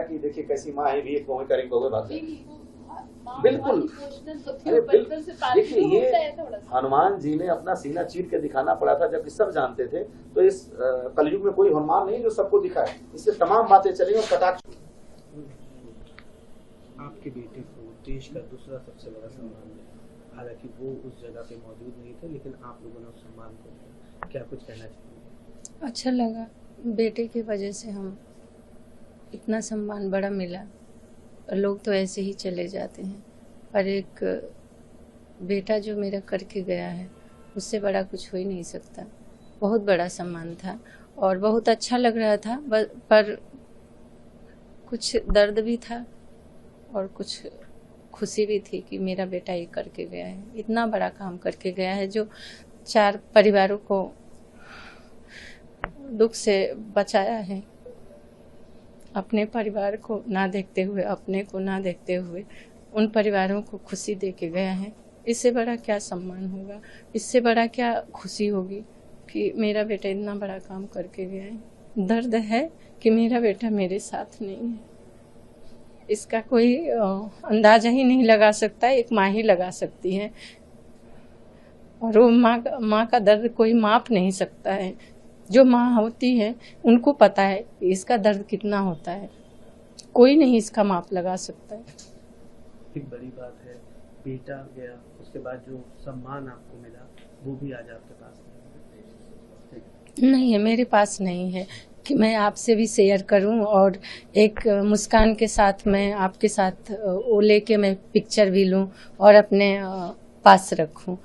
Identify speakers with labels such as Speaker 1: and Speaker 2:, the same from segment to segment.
Speaker 1: दिखाया कि देखिए कैसी माँ है भी एक बहु करेंगे बहु बात है। बिल्कुल, अरे बिल्कुल, देखिए ये हनुमान जी ने अपना सीना चीर के दिखाना पड़ा था, जबकि सब जानते थे। तो इस कलयुग में कोई हनुमान नहीं जो सबको दिखाए, इससे तमाम बातें चली और कटाक्ष।
Speaker 2: आपके बेटे को देश का दूसरा सबसे बड़ा सम्मान मिला, हालांकि वो उस जगह पे मौजूद नहीं थे, लेकिन आप लोगों ने उस सम्मान को दिया, क्या कुछ कहना चाहिए?
Speaker 3: अच्छा लगा, बेटे की वजह से हम इतना सम्मान बड़ा मिला। लोग तो ऐसे ही चले जाते हैं, पर एक बेटा जो मेरा करके गया है उससे बड़ा कुछ हो ही नहीं सकता। बहुत बड़ा सम्मान था और बहुत अच्छा लग रहा था, पर कुछ दर्द भी था और कुछ खुशी भी थी कि मेरा बेटा ये करके गया है, इतना बड़ा काम करके गया है जो 4 परिवारों को दुख से बचाया है। अपने परिवार को ना देखते हुए, अपने को ना देखते हुए उन परिवारों को खुशी दे के गया है। इससे बड़ा क्या सम्मान होगा, इससे बड़ा क्या खुशी होगी कि मेरा बेटा इतना बड़ा काम करके गया है। दर्द है कि मेरा बेटा मेरे साथ नहीं है, इसका कोई अंदाजा ही नहीं लगा सकता, एक माँ ही लगा सकती है। और वो माँ का दर्द कोई माप नहीं सकता है। जो माँ होती है उनको पता है कि इसका दर्द कितना होता है, कोई नहीं इसका माप लगा सकता है।
Speaker 2: एक बड़ी बात है, बेटा गया, उसके बाद जो सम्मान आपको मिला वो भी आज आपके पास
Speaker 3: नहीं है, मेरे पास नहीं है कि मैं आपसे भी शेयर करूं और एक मुस्कान के साथ मैं आपके साथ वो लेके मैं पिक्चर भी लूं और अपने पास रखूं।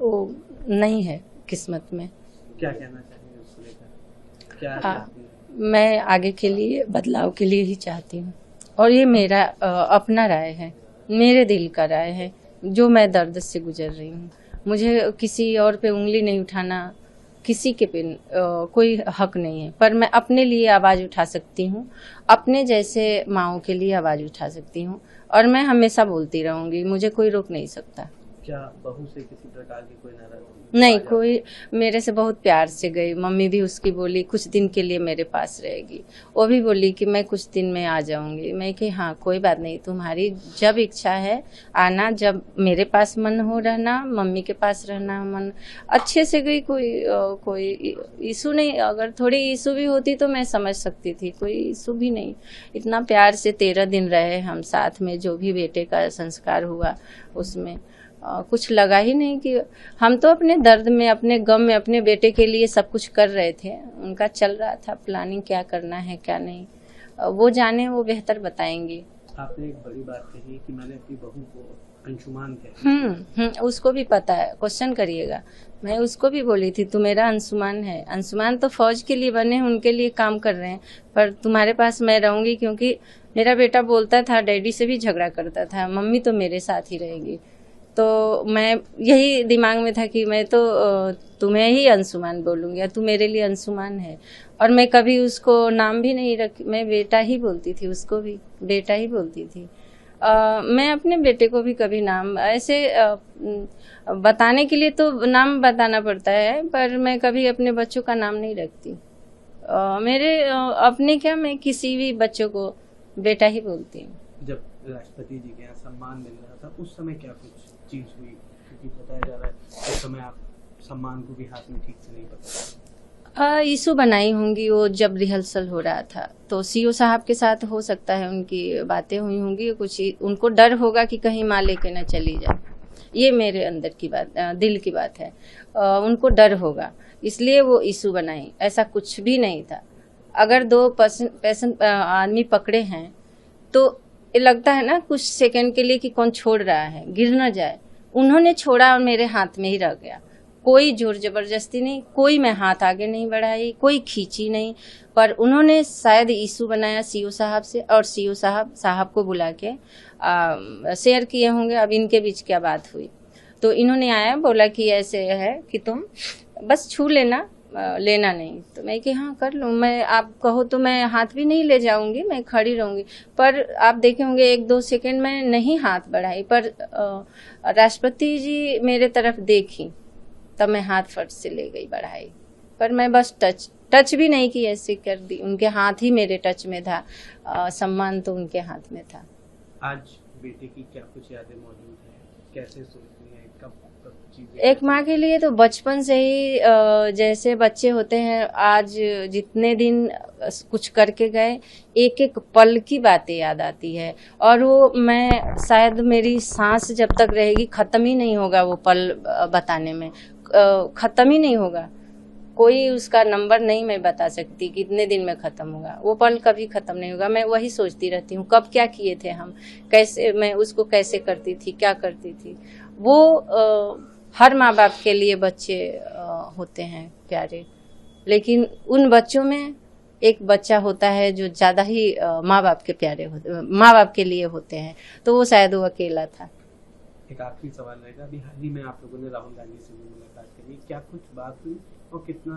Speaker 3: वो नहीं है किस्मत में।
Speaker 2: क्या कहना चाहिए उसको लेकर, क्या
Speaker 3: मैं आगे के लिए बदलाव के लिए ही चाहती हूँ और ये मेरा अपना राय है, मेरे दिल का राय है, जो मैं दर्द से गुजर रही हूँ। मुझे किसी और पे उंगली नहीं उठाना, किसी के पे कोई हक नहीं है, पर मैं अपने लिए आवाज़ उठा सकती हूँ, अपने जैसे माँओं के लिए आवाज़ उठा सकती हूँ और मैं हमेशा बोलती रहूँगी, मुझे कोई रोक नहीं सकता।
Speaker 2: क्या बहू से किसी प्रकार की कोई नाराजगी?
Speaker 3: नहीं, कोई मेरे से बहुत प्यार से गई। मम्मी भी उसकी बोली कुछ दिन के लिए मेरे पास रहेगी, वो भी बोली कि मैं कुछ दिन में आ जाऊंगी। मैं कि हाँ कोई बात नहीं, तुम्हारी जब इच्छा है आना, जब मेरे पास मन हो रहना, मम्मी के पास रहना मन। अच्छे से गई, कोई इशू नहीं। अगर थोड़ी इशू भी होती तो मैं समझ सकती थी, कोई इशू भी नहीं। इतना प्यार से 13 दिन रहे हम साथ में, जो भी बेटे का संस्कार हुआ उसमें कुछ लगा ही नहीं कि हम तो अपने दर्द में, अपने गम में, अपने बेटे के लिए सब कुछ कर रहे थे। उनका चल रहा था प्लानिंग, क्या करना है क्या नहीं, वो जाने, वो बेहतर बताएंगे।
Speaker 2: आपने एक बड़ी बात कही कि मैंने अपनी बहू को अंशुमान कहा।
Speaker 3: उसको भी पता है, क्वेश्चन करिएगा। मैं उसको भी बोली थी तू मेरा अंशुमान है। अंशुमान तो फौज के लिए बने, उनके लिए काम कर रहे हैं, पर तुम्हारे पास मैं रहूंगी क्योंकि मेरा बेटा बोलता था, डैडी से भी झगड़ा करता था, मम्मी तो मेरे साथ ही रहेगी। तो मैं यही दिमाग में था कि मैं तो तुम्हें ही अंशुमान बोलूँगी या तू मेरे लिए अंशुमान है। और मैं कभी उसको नाम भी नहीं रखी, मैं बेटा ही बोलती थी, उसको भी बेटा ही बोलती थी। मैं अपने बेटे को भी कभी नाम ऐसे बताने के लिए तो नाम बताना पड़ता है, पर मैं कभी अपने बच्चों का नाम नहीं रखती। मेरे अपने क्या, मैं किसी भी बच्चों को बेटा ही बोलती हूँ।
Speaker 2: जब राष्ट्रपति जी के यहाँ सम्मान मिल रहा था उस समय क्या कुछ चीज हुई, क्योंकि बताया जा रहा है उस समय आप सम्मान को भी हाथ में ठीक से नहीं पकड़ा?
Speaker 3: इशू बनाई होंगी वो, जब रिहर्सल हो रहा था तो सीओ साहब के साथ हो सकता है उनकी बातें हुई होंगी, कुछ उनको डर होगा कि कहीं माँ लेके न चली जाए। ये मेरे अंदर की बात, दिल की बात है। उनको डर होगा इसलिए वो इशू बनाई, ऐसा कुछ भी नहीं था। अगर 2 पर्सन आदमी पकड़े हैं तो लगता है ना कुछ सेकंड के लिए कि कौन छोड़ रहा है, गिर न जाए। उन्होंने छोड़ा और मेरे हाथ में ही रह गया। कोई जोर जबरदस्ती नहीं, कोई मैं हाथ आगे नहीं बढ़ाई, कोई खींची नहीं, पर उन्होंने शायद इशू बनाया सीओ साहब से, और सीओ साहब को बुला के शेयर किए होंगे अब इनके बीच क्या बात हुई। तो इन्होंने आया, बोला कि ऐसे है कि तुम बस छू लेना, लेना नहीं। तो मैं कि हाँ कर लूँ, मैं आप कहो तो मैं हाथ भी नहीं ले जाऊंगी, मैं खड़ी रहूंगी। पर आप देखे होंगे 1-2 सेकंड में नहीं हाथ बढ़ाई, पर राष्ट्रपति जी मेरे तरफ देखी तब मैं हाथ फट से ले गई बढ़ाई, पर मैं बस टच टच भी नहीं की, ऐसे कर दी। उनके हाथ ही मेरे टच में था, सम्मान तो उनके हाथ में था।
Speaker 2: आज बेटे की क्या कुछ यादें मौजूद हैं, कैसे सोचती हैं, कब कब चीजें?
Speaker 3: एक माँ के लिए तो बचपन से ही जैसे बच्चे होते हैं, आज जितने दिन कुछ करके गए, एक एक पल की बातें याद आती है। और वो मैं शायद मेरी सांस जब तक रहेगी खत्म ही नहीं होगा वो पल बताने में, खत्म ही नहीं होगा। कोई उसका नंबर नहीं मैं बता सकती कितने दिन में खत्म होगा, वो पल कभी खत्म नहीं होगा। मैं वही सोचती रहती हूँ कब क्या किए थे हम, कैसे मैं उसको कैसे करती थी, क्या करती थी। वो हर माँ बाप के लिए बच्चे होते हैं प्यारे, लेकिन उन बच्चों में एक बच्चा होता है जो ज्यादा ही माँ बाप के प्यारे होते, माँ बाप के लिए होते हैं, तो वो शायद वो अकेला था।
Speaker 2: एक आखिरी सवाल रहेगा, अभी हाल ही में आप लोगों ने राहुल गांधी से भी मुलाकात करी, क्या कुछ बात हुई और कितना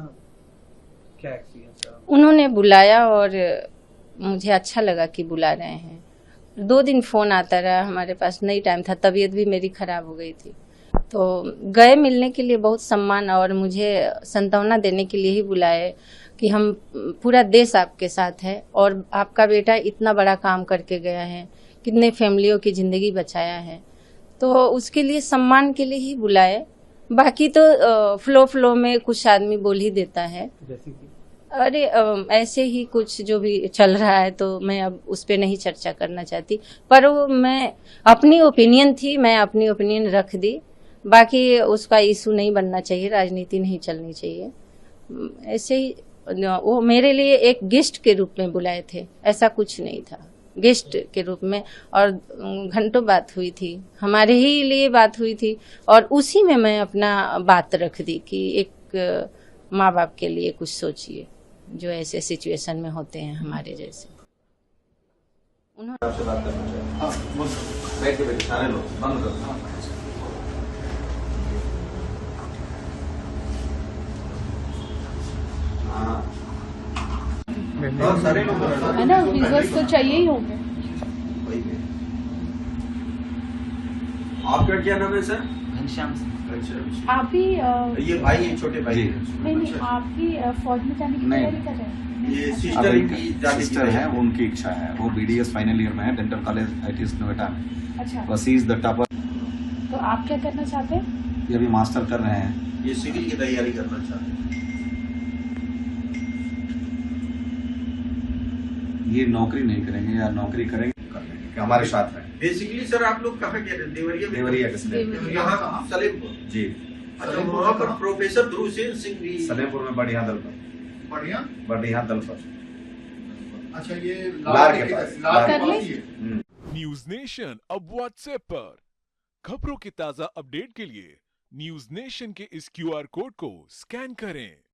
Speaker 2: क्या एक्सपीरियंस रहा?
Speaker 3: उन्होंने बुलाया और मुझे अच्छा लगा कि बुला रहे हैं। 2 दिन फोन आता रहा, हमारे पास नहीं टाइम था, तबीयत भी मेरी खराब हो गई थी, तो गए मिलने के लिए, बहुत सम्मान और मुझे सांत्वना देने के लिए ही बुलाए कि हम पूरा देश आपके साथ है और आपका बेटा इतना बड़ा काम करके गया है, कितने फैमिलियों की जिंदगी बचाया है, तो उसके लिए सम्मान के लिए ही बुलाए। बाकी तो फ्लो में कुछ आदमी बोल ही देता है,
Speaker 2: जैसे कि
Speaker 3: अरे ऐसे ही कुछ जो भी चल रहा है, तो मैं अब उस पर नहीं चर्चा करना चाहती। पर वो मैं अपनी ओपिनियन थी, मैं अपनी ओपिनियन रख दी। बाकी उसका इशू नहीं बनना चाहिए, राजनीति नहीं चलनी चाहिए। ऐसे ही वो मेरे लिए एक गेस्ट के रूप में बुलाए थे, ऐसा कुछ नहीं था, गेस्ट के रूप में। और घंटों बात हुई थी, हमारे ही लिए बात हुई थी, और उसी में मैं अपना बात रख दी कि एक माँ बाप के लिए कुछ सोचिए जो ऐसे सिचुएशन में होते हैं हमारे जैसे। उन्होंने
Speaker 1: आपसे बात करना चाहिए। बैठ के बैठ सारे लोग बंद करो। सारे लोग
Speaker 4: है ना, व्यूअर्स तो चाहिए ही होंगे।
Speaker 5: आपका क्या नाम है सर?
Speaker 6: घनश्याम सिंह।
Speaker 5: अच्छा,
Speaker 4: आप भी
Speaker 5: ये भाई हैं, छोटे भाई हैं।
Speaker 4: नहीं, आप भी फौज में जाने की
Speaker 6: नहीं।
Speaker 4: तैयारी कर रहे हैं?
Speaker 5: ये
Speaker 6: अभी
Speaker 5: सिस्टर की जाने की
Speaker 6: सिस्टर है, उनकी इच्छा है, वो BDS फाइनल ईयर में है, डेंटल कॉलेज ITS नोएडा में,
Speaker 4: अच्छा,
Speaker 6: बस ही इज द टॉपर।
Speaker 4: तो आप क्या करना चाहते हैं?
Speaker 6: ये अभी मास्टर कर रहे हैं।
Speaker 5: ये सिविल की तैयारी करना चाहते हैं।
Speaker 6: ये नौकरी नहीं करेंगे या नौकरी करेंगे कि हमारे साथ है।
Speaker 5: बेसिकली सर आप लोग कहाँ कह रहे हैं? देवरिया में?
Speaker 6: देवरिया के सलेमपुर।
Speaker 5: यहाँ सलेमपुर।
Speaker 6: जी,
Speaker 5: अच्छा, वहाँ पर प्रोफेसर ध्रुवसेन सिंह भी।
Speaker 6: सलेमपुर में बढ़िया दल पर। बढ़िया दल पर।
Speaker 5: अच्छा, ये
Speaker 6: लार के पास।
Speaker 4: कर ले।
Speaker 7: न्यूज नेशन अब व्हाट्सएप पर खबरों के ताजा अपडेट के लिए न्यूज नेशन के इस QR कोड को स्कैन करें।